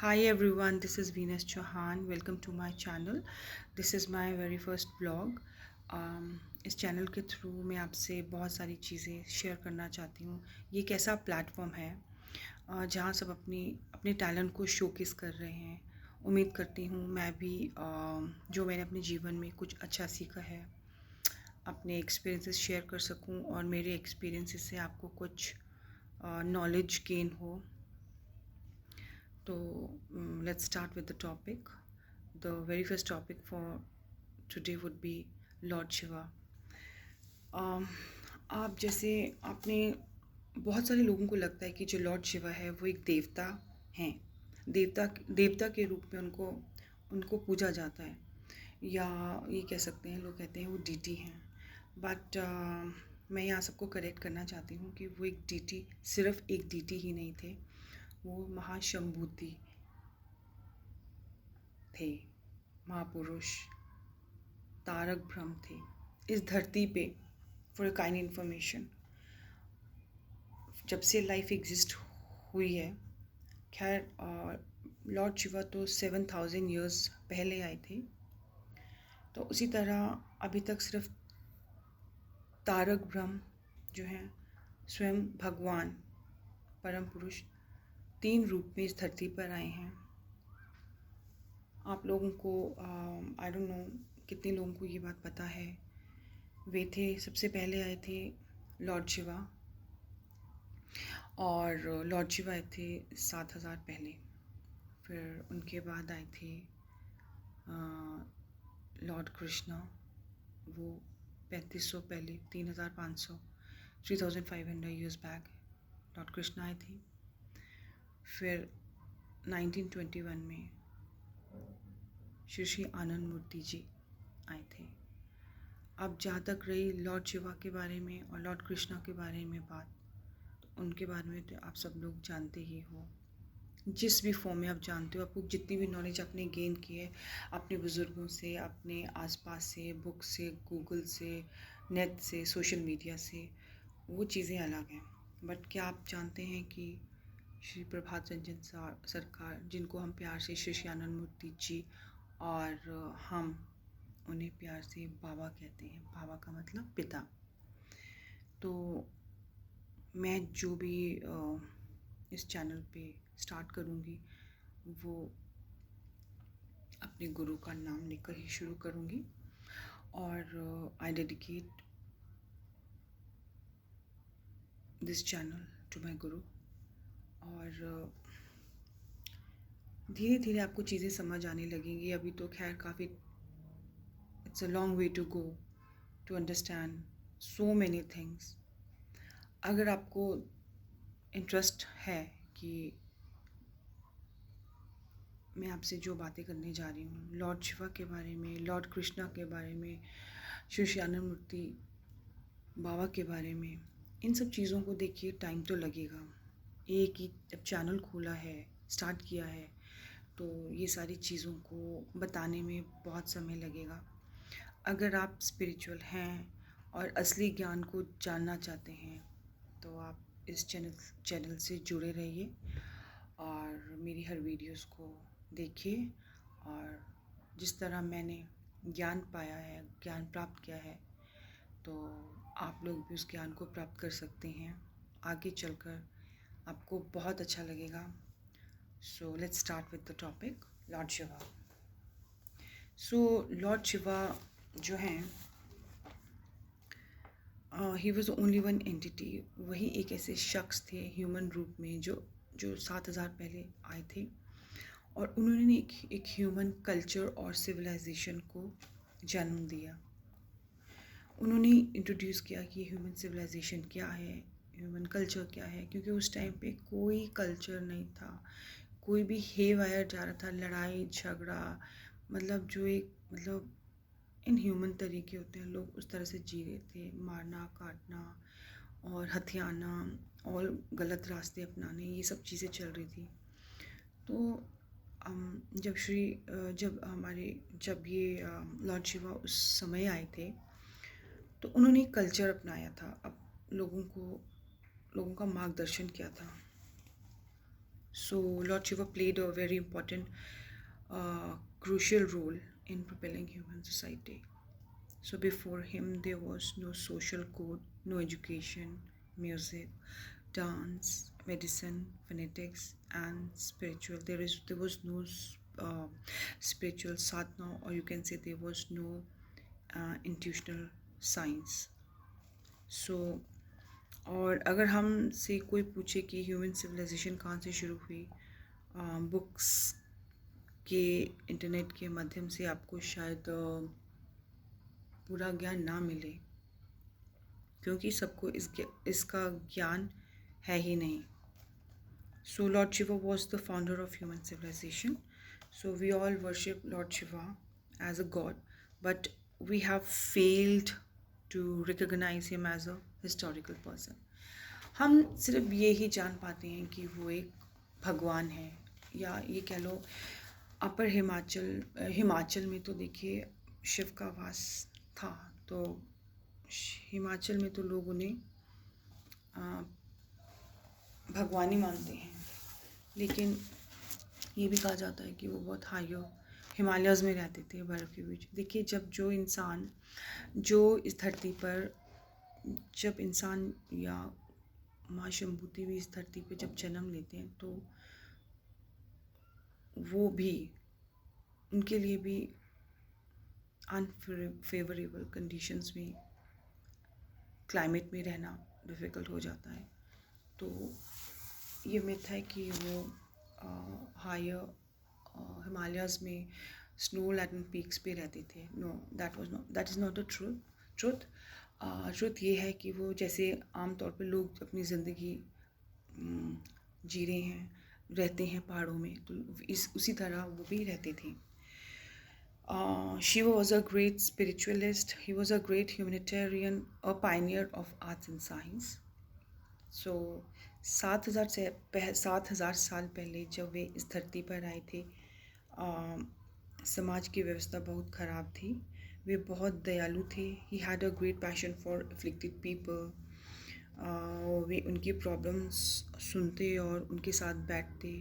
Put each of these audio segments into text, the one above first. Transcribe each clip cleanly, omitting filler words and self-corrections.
Hi everyone, this is Venus Chauhan. Welcome to my channel. This is my very first blog. इस channel के through मैं आपसे बहुत सारी चीज़ें शेयर करना चाहती हूँ। ये एक ऐसा प्लेटफॉर्म है जहाँ सब अपने टैलेंट को शोकेस कर रहे हैं। उम्मीद करती हूँ मैं भी जो मैंने अपने जीवन में कुछ अच्छा सीखा है अपने एक्सपीरियंसेस शेयर कर सकूँ और मेरे एक्सपीरियंसेस से आपको कुछ नॉलेज गेन हो। So let's start with the topic. The very first topic for today would be Lord Shiva. आप जैसे आपने बहुत सारे लोगों को लगता है कि जो लॉर्ड शिवा है वो एक देवता हैं, देवता के रूप में उनको पूजा जाता है, या ये कह सकते हैं, लोग कहते हैं वो डीटी हैं। बट मैं यहाँ सबको करेक्ट करना चाहती हूँ कि वो एक डीटी, सिर्फ एक डीटी ही नहीं थे, वो महाशंभूति थे, महापुरुष, तारक ब्रह्म थे इस धरती पे। फॉर अ काइंड इन्फॉर्मेशन, जब से लाइफ एग्जिस्ट हुई है, खैर लॉर्ड शिवा तो 7000 ईयर्स पहले आए थे, तो उसी तरह अभी तक सिर्फ तारक ब्रह्म जो हैं स्वयं भगवान परम पुरुष 3 रूप में इस धरती पर आए हैं। आप लोगों को आई डोंट नो कितने लोगों को ये बात पता है। वे थे, सबसे पहले आए थे लॉर्ड शिवा, और लॉर्ड शिवा आए थे 7000 पहले। फिर उनके बाद आए थे लॉर्ड कृष्णा, वो 3500 पहले, 3500 3500 ईयर्स बैक लॉर्ड कृष्णा आए थे। फिर 1921 में श्री आनंद मूर्ति जी आए थे। अब जहाँ तक रही लॉर्ड शिवा के बारे में और लॉर्ड कृष्णा के बारे में बात, तो उनके बारे में तो आप सब लोग जानते ही हो। जिस भी फॉर्म में आप जानते हो, आपको जितनी भी नॉलेज आपने गेन की है अपने बुज़ुर्गों से, अपने आसपास से, बुक से, गूगल से, नेट से, सोशल मीडिया से, वो चीज़ें अलग हैं। बट क्या आप जानते हैं कि श्री प्रभात रंजन सरकार, जिनको हम प्यार से श्री आनंद मूर्ति जी और हम उन्हें प्यार से बाबा कहते हैं, बाबा का मतलब पिता। तो मैं जो भी इस चैनल पे स्टार्ट करूँगी वो अपने गुरु का नाम लेकर ही शुरू करूँगी, और I dedicate this channel to my guru. और धीरे धीरे आपको चीज़ें समझ आने लगेंगी। अभी तो खैर काफ़ी, it's a long way to go to understand so many things. अगर आपको इंटरेस्ट है कि मैं आपसे जो बातें करने जा रही हूँ लॉर्ड शिवा के बारे में, लॉर्ड कृष्णा के बारे में, श्री आनंद मूर्ति बाबा के बारे में, इन सब चीज़ों को देखिए टाइम तो लगेगा। एक ही जब चैनल खोला है, स्टार्ट किया है, तो ये सारी चीज़ों को बताने में बहुत समय लगेगा। अगर आप स्पिरिचुअल हैं और असली ज्ञान को जानना चाहते हैं तो आप इस चैनल से जुड़े रहिए और मेरी हर वीडियोस को देखिए। और जिस तरह मैंने ज्ञान पाया है, ज्ञान प्राप्त किया है, तो आप लोग भी उस ज्ञान को प्राप्त कर सकते हैं। आगे चलकर आपको बहुत अच्छा लगेगा। So let's start with the topic Lord Shiva. So lord Shiva जो हैं, he was only one entity. वही एक ऐसे शख्स थे ह्यूमन रूप में जो 7000 पहले आए थे, और उन्होंने एक ह्यूमन कल्चर और सिविलाइजेशन को जन्म दिया। उन्होंने इंट्रोड्यूस किया कि ह्यूमन सिविलाइजेशन क्या है, ह्यूमन कल्चर क्या है, क्योंकि उस टाइम पे कोई कल्चर नहीं था, कोई भी हे वायर जा रहा था, लड़ाई झगड़ा, मतलब जो एक मतलब इन ह्यूमन तरीके होते हैं, लोग उस तरह से जी रहे थे, मारना काटना और हथियाना और गलत रास्ते अपनाने, ये सब चीज़ें चल रही थी। तो जब ये लॉर्ड शिवा उस समय आए थे, तो उन्होंने एक कल्चर अपनाया था, अब लोगों का मार्गदर्शन किया था। So Lord Shiva played a very important, crucial role in propelling human society. So before him, there was no social code, no education, music, dance, medicine, phonetics, and spiritual. There was no spiritual sadhana, or you can say there was no intuitional science. So और अगर हम से कोई पूछे कि human civilisation कहाँ से शुरू हुई, बुक्स के, इंटरनेट के माध्यम से आपको शायद पूरा ज्ञान ना मिले, क्योंकि सबको इसका ज्ञान है ही नहीं. So Lord Shiva was the founder of human civilization. So we all worship Lord Shiva as a god, but we have failed to recognize him as a historical person. हम सिर्फ ये ही जान पाते हैं कि वो एक भगवान है, या ये कह लो अपर हिमाचल में तो देखिए शिव का वास था, तो हिमाचल में तो लोग उन्हें भगवान ही मानते हैं. लेकिन ये भी कहा जाता है कि वो बहुत हायर हिमालयज़ में रहते थे, बर्फ़ के बीच. देखिए जो इस धरती पर, जब इंसान या माँ शंभूति भी इस धरती पे जब जन्म लेते हैं, तो वो भी, उनके लिए भी अनफेवरेबल कंडीशंस में, क्लाइमेट में रहना डिफ़िकल्ट हो जाता है. तो ये मिथ है कि वो हायर हिमालयज़ में स्नो लैडन पीक्स पे रहते थे. No, that is not a truth. Truth ये है कि वो जैसे आम तौर पे लोग अपनी ज़िंदगी जी रहे हैं, रहते हैं पहाड़ों में, तो उसी तरह वो भी रहते थे. Shiva was a great spiritualist. He was a great humanitarian, a pioneer of arts and science. So 7,000 साल पहले जब वे इस धरती पर आए थे, समाज की व्यवस्था बहुत ख़राब थी. वे बहुत दयालु थे. He had a great passion for afflicted people. वे उनकी प्रॉब्लम्स सुनते और उनके साथ बैठते,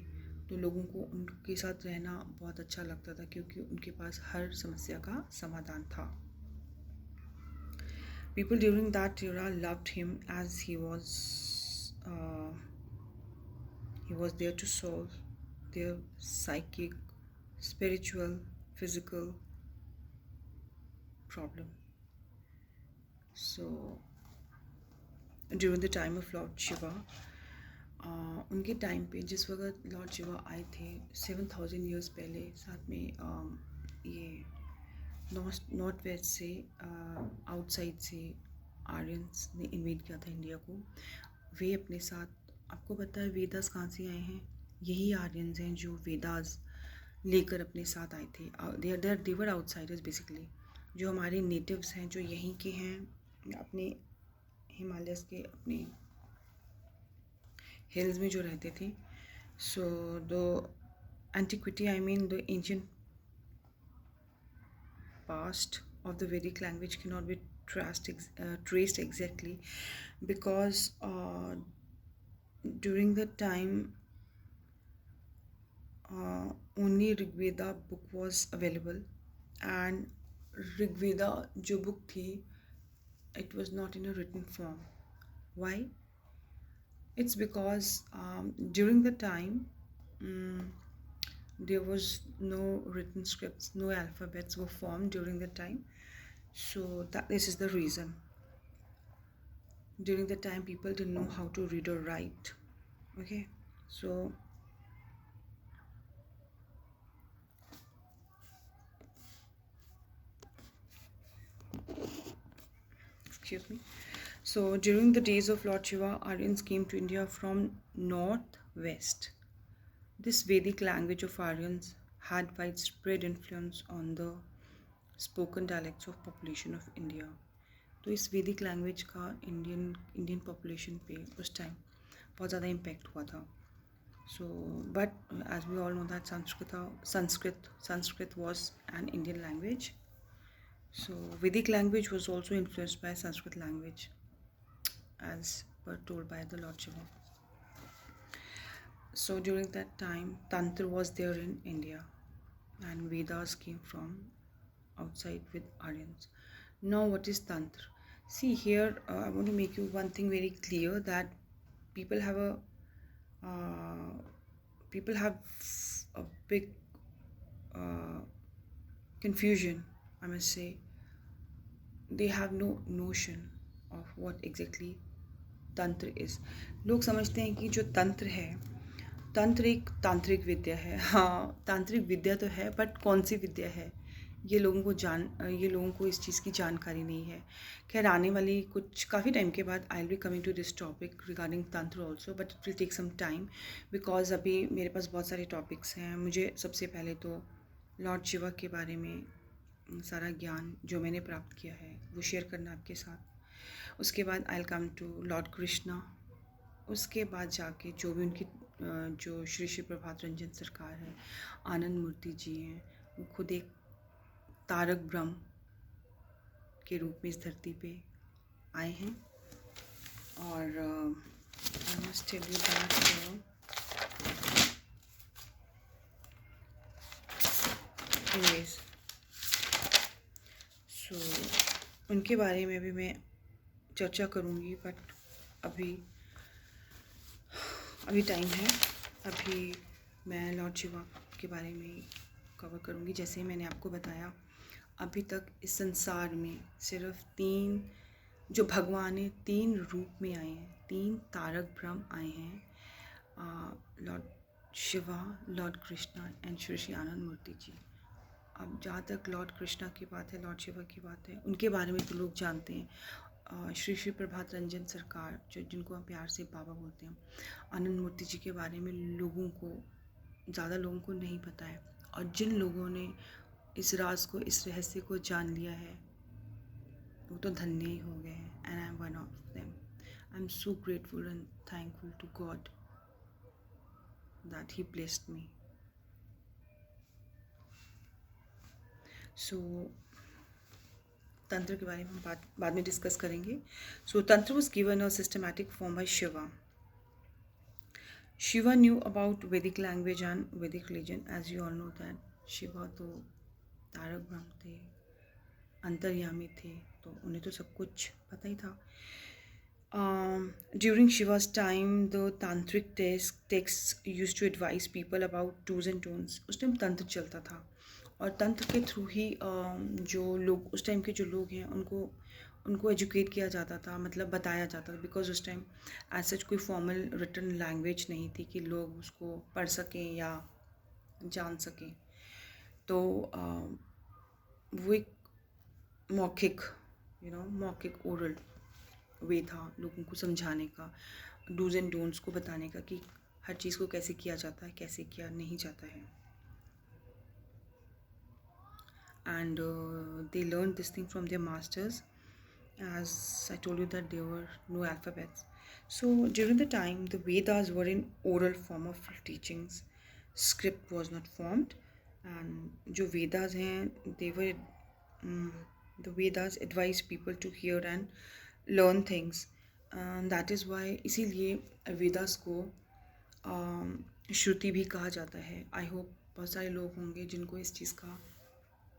तो लोगों को उनके साथ रहना बहुत अच्छा लगता था, क्योंकि उनके पास हर समस्या का समाधान था. People during that era loved him as he was there to solve their psychic, spiritual, physical problem. So during the time of Lord Shiva, उनके टाइम पे, जिस वक्त लॉर्ड शिवा आए थे 7,000 ईयर्स पहले, साथ में ये नॉर्थ वेस्ट से, आउटसाइड से आर्यंस ने इन्वेड किया था इंडिया को. वे अपने साथ, आपको पता है वेदास कहाँ से आए हैं? यही आर्यंस हैं जो वेदास लेकर अपने साथ आए थे. दे वर आउटसाइडर्स बेसिकली. जो हमारे नेटिव्स हैं, जो यहीं के हैं, अपने हिमालयस के अपने हिल्स में जो रहते थे. So the antiquity, I mean the ancient past of the Vedic language cannot be traced exactly, because during the time only Rigveda book was available, and Rigveda जो book थी, it was not in a written form. Why? It's because during the time there was no written scripts, no alphabets were formed during the time. So this is the reason. During the time people didn't know how to read or write. Okay, so excuse me. So during the days of Lord Shiva, Aryans came to India from northwest. This Vedic language of Aryans had widespread influence on the spoken dialects of population of India. तो इस वैदिक language का Indian population पे उस time बहुत ज़्यादा impact हुआ था. So but as we all know that Sanskrit was an Indian language. So Vedic language was also influenced by Sanskrit language, as per told by the Lord Shiva. So during that time, Tantra was there in India, and Vedas came from outside with Aryans. Now, what is Tantra? See here, I want to make you one thing very clear, that people have a uh, people have a big uh, confusion. I must say, they have no notion of what exactly तंत्र is. लोग समझते हैं कि जो तंत्र है, तंत्र एक तांत्रिक विद्या है. हाँ, तांत्रिक विद्या तो है, बट कौन सी विद्या है, ये लोगों को इस चीज़ की जानकारी नहीं है. खैर, आने वाली कुछ काफ़ी टाइम के बाद I will be coming to this topic regarding tantra also, but it will take some time, because अभी मेरे पास बहुत सारे टॉपिक्स हैं. मुझे सबसे पहले तो लॉर्ड शिवा के बारे में सारा ज्ञान जो मैंने प्राप्त किया है वो शेयर करना आपके साथ. उसके बाद I will come to lord Krishna. उसके बाद जाके जो भी उनकी जो श्री श्री प्रभात रंजन सरकार है, आनंद मूर्ति जी हैं, वो खुद एक तारक ब्रह्म के रूप में इस धरती पे आए हैं. और I must tell you that anyways, so उनके बारे में भी मैं चर्चा करूँगी, बट अभी टाइम है. अभी मैं लॉर्ड शिवा के बारे में कवर करूँगी. जैसे मैंने आपको बताया, अभी तक इस संसार में सिर्फ 3 जो भगवान है 3 रूप में आए हैं, 3 तारक ब्रह्म आए हैं, lord Shiva, lord Krishna and Shri Shri Anand Murthy ji. अब जहाँ तक लॉर्ड कृष्णा की बात है, लॉर्ड शिवा की बात है, उनके बारे में तो लोग जानते हैं. श्री श्री प्रभात रंजन सरकार, जो जिनको हम प्यार से बाबा बोलते हैं, आनंद मूर्ति जी के बारे में ज़्यादा लोगों को नहीं पता है. और जिन लोगों ने इस राज को, इस रहस्य को जान लिया है, वो तो धन्य ही हो गए हैं. And I am one of them. I am so grateful and thankful to God that he blessed me. So तंत्र के बारे में हम बाद में डिस्कस करेंगे. So tantra was given a systematic form by Shiva. Shiva knew about Vedic language and Vedic religion. As you all know that Shiva तो तारक ब्रह्म थे, अंतर्यामी थे, तो उन्हें तो सब कुछ पता ही था. During Shiva's time the tantric text used to advise people about dos and don'ts. उस टाइम तंत्र चलता था, और तंत्र के थ्रू ही जो लोग उस टाइम के जो लोग हैं उनको एजुकेट किया जाता था, मतलब बताया जाता था. बिकॉज उस टाइम एज सच कोई फॉर्मल रिटन लैंग्वेज नहीं थी कि लोग उसको पढ़ सकें या जान सकें. तो वो एक मौखिक ओरल वे था लोगों को समझाने का, डूज एंड डोंट्स को बताने का, कि हर चीज़ को कैसे किया जाता है, कैसे किया नहीं जाता है. And they learned this thing from their masters. As I told you that there were no alphabets. So during the time, the Vedas were in oral form of teachings. Script was not formed. And जो Vedas हैं, the Vedas advise people to hear and learn things. And that is why इसीलिए Vedas को श्रुति भी कहा जाता है. I hope बहुत सारे लोग होंगे जिनको इस चीज़ का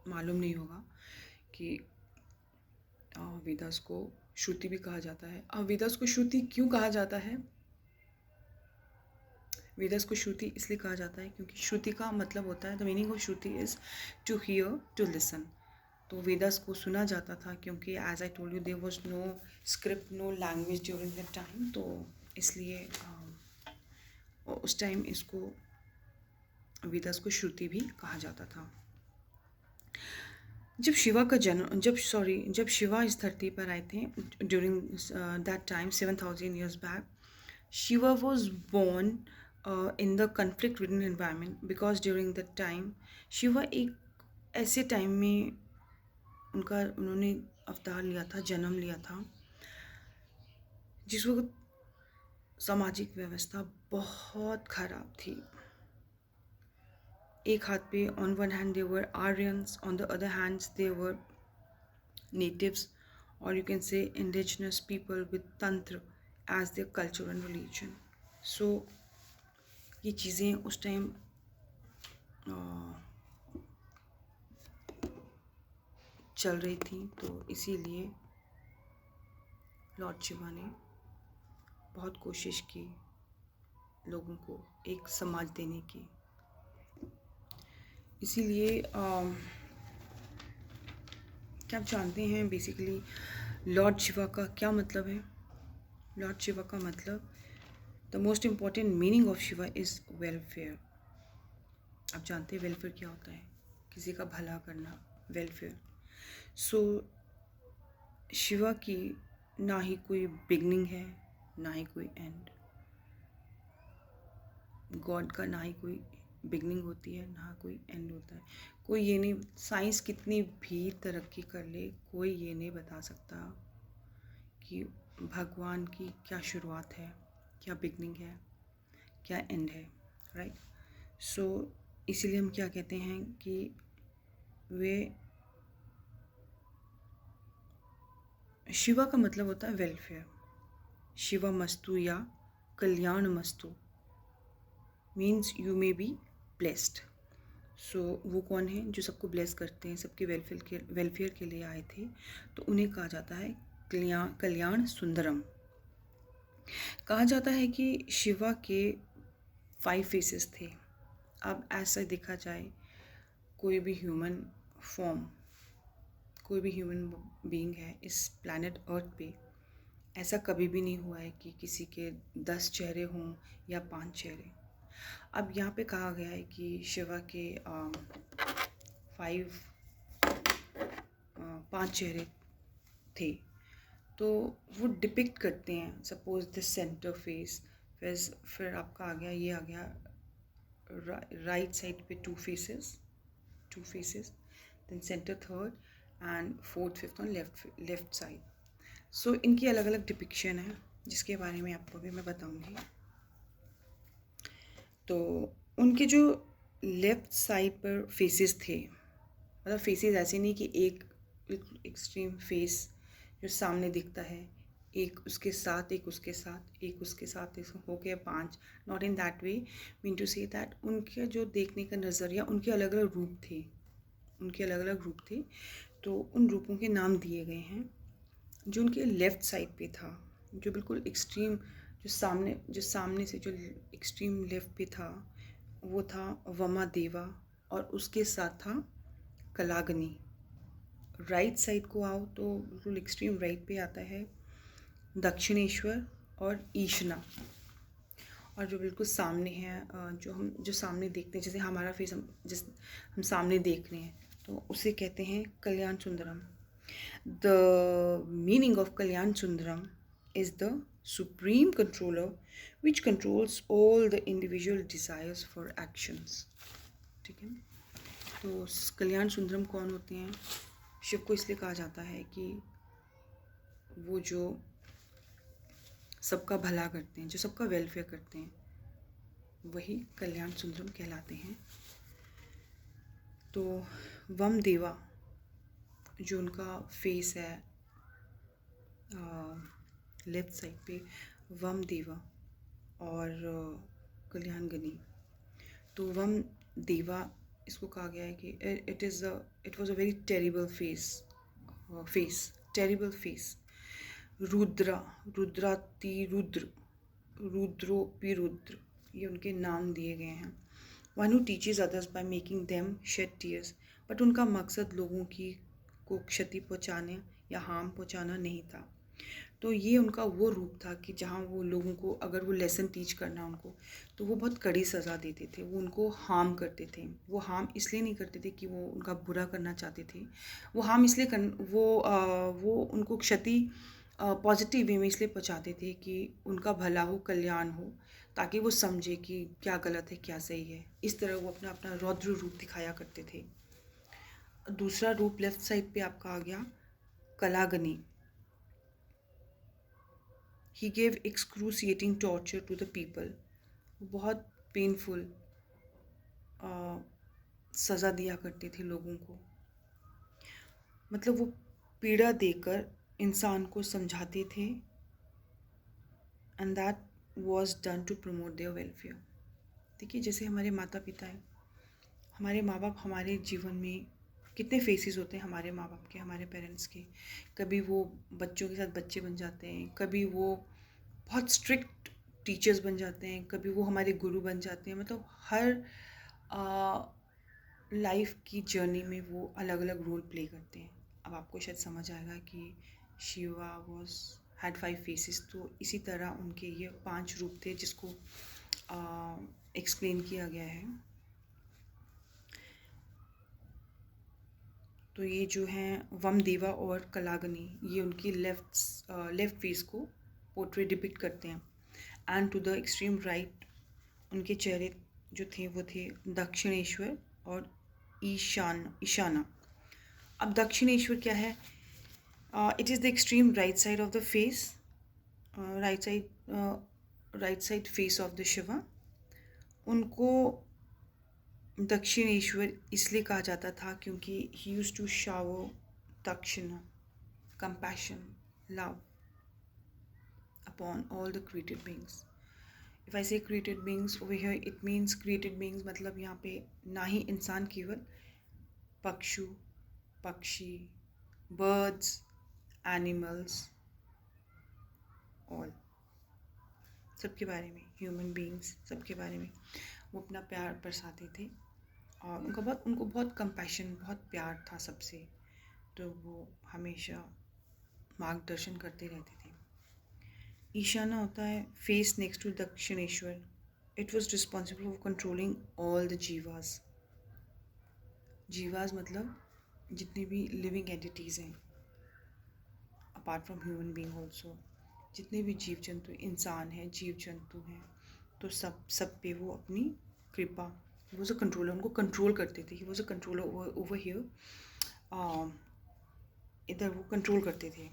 मालूम नहीं होगा कि वेदास को श्रुति भी कहा जाता है. अब वेदास को श्रुति क्यों कहा जाता है? वेदास को श्रुति इसलिए कहा जाता है क्योंकि श्रुति का मतलब होता है, the meaning of shruti is to hear, to listen. तो वेदास को सुना जाता था क्योंकि as I told you there was no script, no language during that time. तो इसलिए उस टाइम इसको वेदास को श्रुति भी कहा जाता था. जब शिवा इस धरती पर आए थे during that time 7,000 years back, Shiva was born in the conflict ridden environment. Because during that time Shiva एक ऐसे टाइम में उन्होंने अवतार लिया था, जन्म लिया था, जिस वक्त सामाजिक व्यवस्था बहुत खराब थी. एक हाथ पे on one hand they were Aryans, on the other hand they were natives, or you can say indigenous people with Tantra as their culture and religion. So ये चीज़ें उस टाइम चल रही थी, तो इसीलिए लॉर्ड शिवा ने बहुत कोशिश की लोगों को एक समाज देने की। इसीलिए क्या आप जानते हैं बेसिकली लॉर्ड शिवा का क्या मतलब है? लॉर्ड शिवा का मतलब, the most important meaning of Shiva is welfare. आप जानते हैं वेलफेयर क्या होता है? किसी का भला करना, वेलफेयर। सो शिवा की ना ही कोई बिगनिंग है, ना ही कोई एंड। गॉड का ना ही कोई बिगनिंग होती है, ना कोई एंड होता है। कोई ये नहीं, साइंस कितनी भी तरक्की कर ले, कोई ये नहीं बता सकता कि भगवान की क्या शुरुआत है, क्या बिगनिंग है, क्या एंड है, राइट। सो इसीलिए हम क्या कहते हैं कि वे, शिवा का मतलब होता है वेलफेयर। शिवा मस्तु या कल्याण मस्तु means you may be blessed. So वो कौन है जो सबको ब्लेस करते हैं, सबके वेलफेयर के लिए आए थे, तो उन्हें कहा जाता है कल्याण सुंदरम। कहा जाता है कि शिवा के 5 फेसेस थे। अब ऐसा देखा जाए, कोई भी ह्यूमन फॉर्म, कोई भी ह्यूमन बीइंग है इस प्लैनेट अर्थ पे, ऐसा कभी भी नहीं हुआ है कि किसी के 10 चेहरे हों या 5 चेहरे। अब यहाँ पे कहा गया है कि शिवा के 5 चेहरे थे, तो वो डिपिक्ट करते हैं। सपोज द सेंटर फेस, फिर आपका आ गया, ये आ गया राइट साइड पे 2 faces, then centre third and fourth fifth on left side. So इनकी अलग अलग डिपिक्शन है, जिसके बारे में आपको भी मैं बताऊंगी। तो उनके जो लेफ़्ट साइड पर फेसेस थे, मतलब फेसेस ऐसे नहीं कि एक एक्सट्रीम फेस जो सामने दिखता है, एक उसके साथ एक उसके साथ एक उसके साथ हो गया 5, not in that way. Mean to say that उनके जो देखने का नज़रिया, उनके अलग अलग रूप थे, तो उन रूपों के नाम दिए गए हैं। जो उनके लेफ़्ट साइड पे था, जो बिल्कुल एक्सट्रीम, जो सामने से जो एक्सट्रीम लेफ़्ट पे था, वो था वमा देवा, और उसके साथ था कलागनी। राइट साइड को आओ तो बिल्कुल एक्सट्रीम राइट पे आता है दक्षिणेश्वर और ईशना। और जो बिल्कुल सामने है, जो सामने देखते हैं, जैसे हमारा फेस हम सामने देख रहे हैं, तो उसे कहते हैं कल्याण Sundaram. The meaning of Kalyan Sundaram is the supreme controller which controls all the individual desires for actions. ठीक है, तो कल्याण सुंदरम कौन होते हैं? शिव को इसलिए कहा जाता है कि वो जो सबका भला करते हैं, जो सबका वेलफेयर करते हैं, वही कल्याण सुंदरम कहलाते हैं। तो वम देवा जो उनका फेस है लेफ्ट साइड पे, वम देवा और कल्याण गनी। तो वम देवा इसको कहा गया है कि it was a very terrible face. रुद्रोपिरुद्र, ये उनके नाम दिए गए हैं। One who teaches others by making them shed tears, but उनका मकसद लोगों को क्षति पहुंचाने या हार्म पहुंचाना नहीं था। तो ये उनका वो रूप था कि जहाँ वो लोगों को, अगर वो लेसन टीच करना उनको, तो वो बहुत कड़ी सज़ा देते थे। वो उनको हार्म करते थे। वो हार्म इसलिए नहीं करते थे कि वो उनका बुरा करना चाहते थे। वो हार्म इसलिए वो उनको क्षति पॉजिटिव वे में इसलिए पहुँचाते थे कि उनका भला हो, कल्याण हो, ताकि वो समझे कि क्या गलत है क्या सही है। इस तरह वो अपना अपना रौद्र रूप दिखाया करते थे। दूसरा रूप लेफ्ट साइड पे आपका आ गया कलागनी। He gave excruciating torture to the people. बहुत पेनफुल सज़ा दिया करते थे लोगों को, मतलब वो पीड़ा देकर इंसान को समझाते थे, and that was done to promote their welfare. देखिए, जैसे हमारे माता पिता हैं, हमारे माँ बाप हमारे जीवन में कितने फेसेस होते हैं हमारे माँ बाप के, हमारे पेरेंट्स के। कभी वो बच्चों के साथ बच्चे बन जाते हैं, कभी वो बहुत स्ट्रिक्ट टीचर्स बन जाते हैं, कभी वो हमारे गुरु बन जाते हैं। मतलब हर लाइफ की जर्नी में वो अलग अलग रोल प्ले करते हैं। अब आपको शायद समझ आएगा कि शिवा वॉज हैड 5 फेसेस, तो इसी तरह उनके ये 5 रूप थे जिसको एक्सप्लेन किया गया है। तो ये जो हैं वमदेवा और कलागनी, ये उनकी लेफ्ट फेस को पोर्ट्रे डिपिक्ट करते हैं। And to the extreme right उनके चेहरे जो थे वो थे दक्षिणेश्वर और ईशाना। अब दक्षिणेश्वर क्या है? It is the extreme right side of the face, right side face of the Shiva. उनको दक्षिणेश्वर इसलिए कहा जाता था क्योंकि ही यूज्ड टू शावर दक्षिणा, compassion, love upon all the created beings. If I say created beings over here, it means created beings मतलब यहाँ पे ना ही इंसान, केवल पक्षी, birds, animals, all, सबके बारे में, ह्यूमन बींग्स सबके बारे में वो अपना प्यार बरसाते थे। और उनको बहुत कंपैशन, बहुत प्यार था सबसे, तो वो हमेशा मार्गदर्शन करते रहते थे। ईशाना होता है face next to Dakshineshwar. It was responsible for controlling all the jivas मतलब जितने भी लिविंग एंटिटीज़ हैं apart from human being also, जितने भी जीव जंतु, इंसान हैं, जीव जंतु हैं, तो सब पे वो अपनी कृपा, वो जो कंट्रोलर, उनको कंट्रोल करते थे। वो जो कंट्रोलर ओवर हियर, इधर वो कंट्रोल करते थे।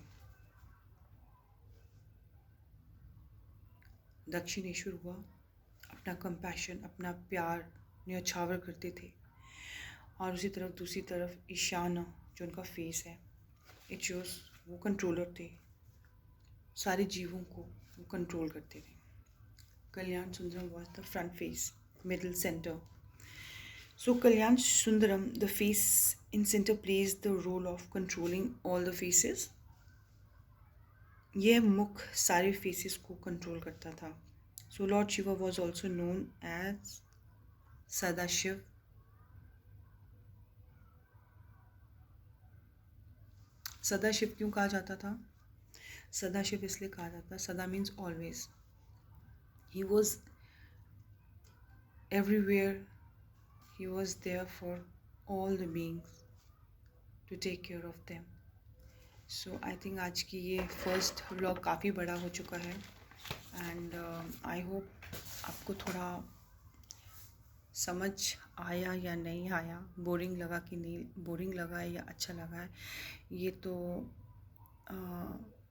दक्षिणेश्वर हुआ अपना कंपैशन, अपना प्यार न्यौछावर करते थे। और उसी तरफ दूसरी तरफ ईशाना जो उनका फेस है, इट शोज वो कंट्रोलर थे, सारे जीवों को वो कंट्रोल करते थे। Kalyan Sundaram was the front face, middle centre. So Kalyan Sundaram, the face in centre plays the role of controlling all the faces. यह मुख सारे फेसेस को कंट्रोल करता था। So lord Shiva was also known as Sadashiv. Sadashiv क्यों कहा जाता था? सदाशिव इसलिए कहा जाता, sada means always. He was everywhere, he was there for all the beings to take care of them. So I think आज की ये फर्स्ट व्लॉग काफ़ी बड़ा हो चुका है, एंड आई होप आपको थोड़ा समझ आया या नहीं आया, बोरिंग लगा कि नहीं बोरिंग लगा है या अच्छा लगा है, ये तो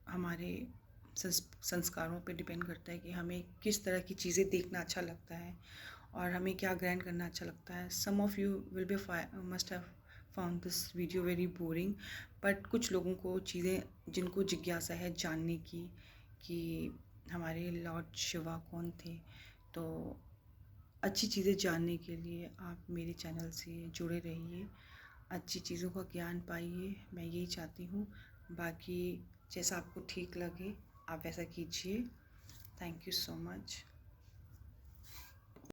हमारे संस्कारों पे डिपेंड करता है कि हमें किस तरह की चीज़ें देखना अच्छा लगता है और हमें क्या ग्रहण करना अच्छा लगता है। Some of you will be must have found this video very boring, but कुछ लोगों को चीज़ें, जिनको जिज्ञासा है जानने की कि हमारे लॉर्ड शिवा कौन थे, तो अच्छी चीज़ें जानने के लिए आप मेरे चैनल से जुड़े रहिए, अच्छी चीज़ों का ज्ञान पाइए, मैं यही चाहती हूँ। बाकी जैसा आपको ठीक लगे आप वैसा कीजिए। Thank you so much.